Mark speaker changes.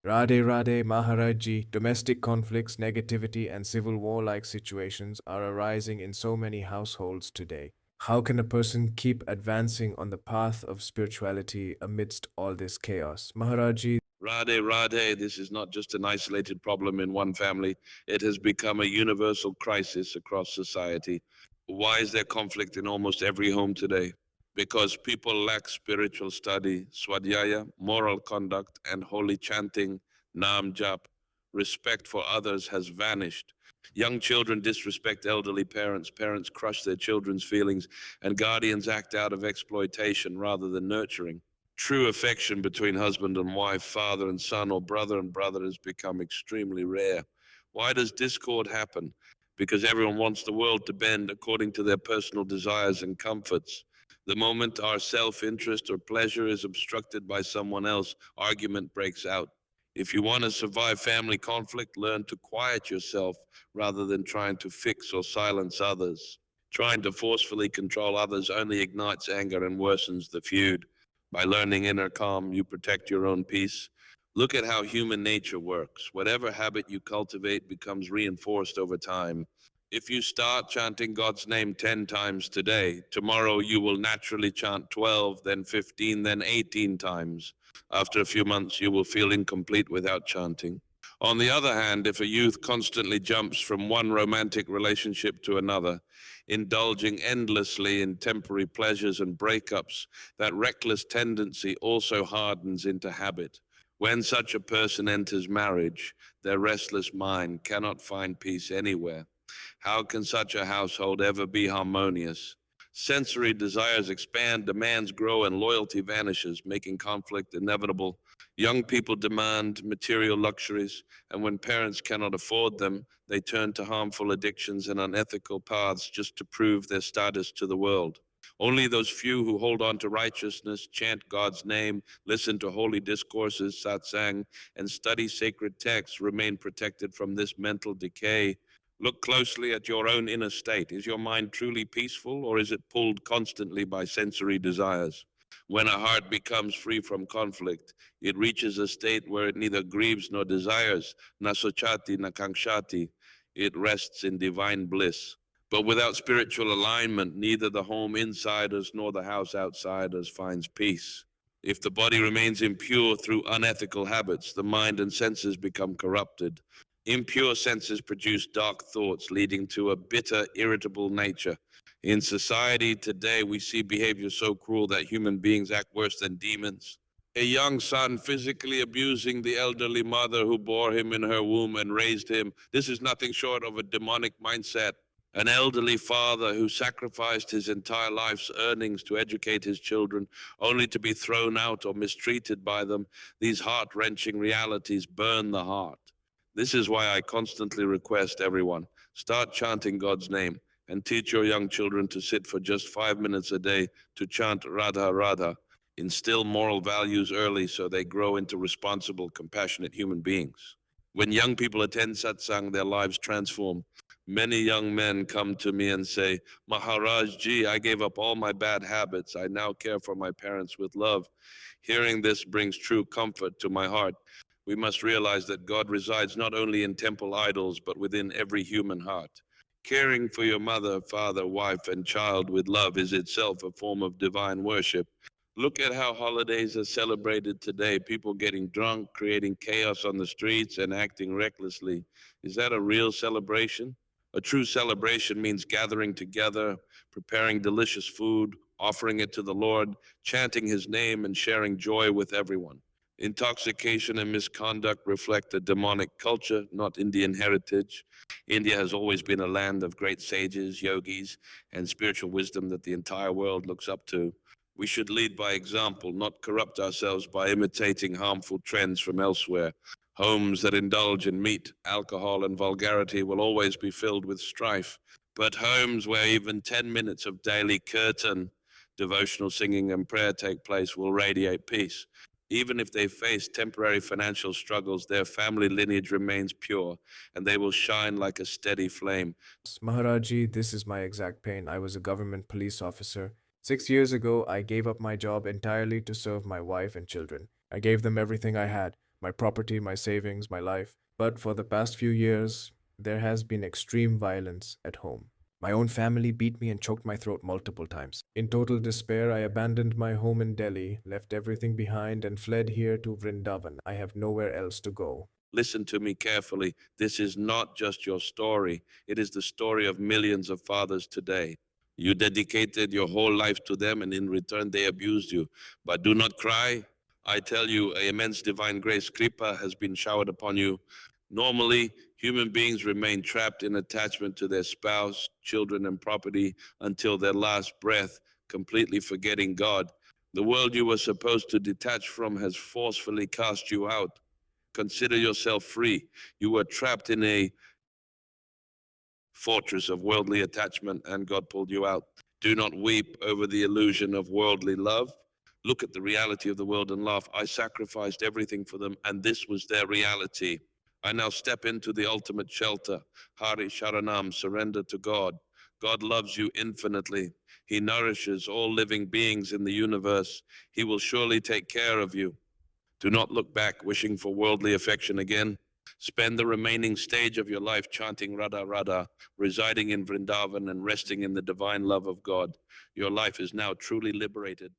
Speaker 1: Radhe Radhe Maharaj Ji, domestic conflicts, negativity, and civil war-like situations are arising in so many households today. How can a person keep advancing on the path of spirituality amidst all this chaos? Maharaj Ji,
Speaker 2: Radhe, Radhe, this is not just an isolated problem in one family. It has become a universal crisis across society. Why is there conflict in almost every home today? Because people lack spiritual study, swadhyaya, moral conduct, and holy chanting, nam jap. Respect for others has vanished. Young children disrespect elderly parents, parents crush their children's feelings, and guardians act out of exploitation rather than nurturing. True affection between husband and wife, father and son, or brother and brother has become extremely rare. Why does discord happen? Because everyone wants the world to bend according to their personal desires and comforts. The moment our self interest or pleasure is obstructed by someone else, argument breaks out. If you want to survive family conflict, learn to quiet yourself rather than trying to fix or silence others. Trying to forcefully control others only ignites anger and worsens the feud. By learning inner calm, you protect your own peace. Look at how human nature works. Whatever habit you cultivate becomes reinforced over time. If you start chanting God's name 10 times today, tomorrow you will naturally chant 12, then 15, then 18 times. After a few months, you will feel incomplete without chanting. On the other hand, if a youth constantly jumps from one romantic relationship to another, indulging endlessly in temporary pleasures and breakups, that reckless tendency also hardens into habit. When such a person enters marriage, their restless mind cannot find peace anywhere. How can such a household ever be harmonious? Sensory desires expand, demands grow, and loyalty vanishes, making conflict inevitable. Young people demand material luxuries, and when parents cannot afford them, they turn to harmful addictions and unethical paths just to prove their status to the world. Only those few who hold on to righteousness, chant God's name, listen to holy discourses, satsang, and study sacred texts remain protected from this mental decay. Look closely at your own inner state. Is your mind truly peaceful, or is it pulled constantly by sensory desires? When a heart becomes free from conflict, it reaches a state where it neither grieves nor desires, na sochati na kangshati. It rests in divine bliss. But without spiritual alignment, neither the home insiders nor the house outsiders finds peace. If the body remains impure through unethical habits, the mind and senses become corrupted. Impure senses produce dark thoughts, leading to a bitter, irritable nature. In society today, we see behavior so cruel that human beings act worse than demons. A young son physically abusing the elderly mother who bore him in her womb and raised him. This is nothing short of a demonic mindset. An elderly father who sacrificed his entire life's earnings to educate his children, only to be thrown out or mistreated by them. These heart wrenching realities burn the heart. This is why I constantly request everyone start chanting God's name and teach your young children to sit for just 5 minutes a day to chant Radha Radha. Instill moral values early so they grow into responsible, compassionate human beings. When young people attend satsang, their lives transform. Many young men come to me and say, Maharaj Ji, I gave up all my bad habits. I now care for my parents with love. Hearing this brings true comfort to my heart. We must realize that God resides not only in temple idols, but within every human heart. Caring for your mother, father, wife, and child with love is itself a form of divine worship. Look at how holidays are celebrated today. People getting drunk, creating chaos on the streets, and acting recklessly. Is that a real celebration? A true celebration means gathering together, preparing delicious food, offering it to the Lord, chanting his name, and sharing joy with everyone. Intoxication and misconduct reflect a demonic culture, not Indian heritage. India has always been a land of great sages, yogis, and spiritual wisdom that the entire world looks up to. We should lead by example, not corrupt ourselves by imitating harmful trends from elsewhere. Homes that indulge in meat, alcohol, and vulgarity will always be filled with strife. But homes where even 10 minutes of daily kirtan, devotional singing, and prayer take place will radiate peace. Even if they face temporary financial struggles, their family lineage remains pure, and they will shine like a steady flame.
Speaker 1: Maharaj Ji, this is my exact pain. I was a government police officer. 6 years ago, I gave up my job entirely to serve my wife and children. I gave them everything I had. my property, my savings, my life. But for the past few years, there has been extreme violence at home. My own family beat me and choked my throat multiple times. In total despair, I abandoned my home in Delhi, left everything behind, and fled here to Vrindavan. I have nowhere else to go.
Speaker 2: Listen to me carefully. This is not just your story, it is the story of millions of fathers today. You dedicated your whole life to them, and in return, they abused you. But do not cry. I tell you, immense divine grace, Kripa, has been showered upon you. Normally, human beings remain trapped in attachment to their spouse, children, and property until their last breath, completely forgetting God. The world you were supposed to detach from has forcefully cast you out. Consider yourself free. You were trapped in a fortress of worldly attachment, and God pulled you out. Do not weep over the illusion of worldly love. Look at the reality of the world and laugh. I sacrificed everything for them, and this was their reality. I now step into the ultimate shelter. Hari Sharanam, surrender to God. God loves you infinitely. He nourishes all living beings in the universe. He will surely take care of you. Do not look back wishing for worldly affection again. Spend the remaining stage of your life chanting Radha Radha, residing in Vrindavan and resting in the divine love of God. Your life is now truly liberated.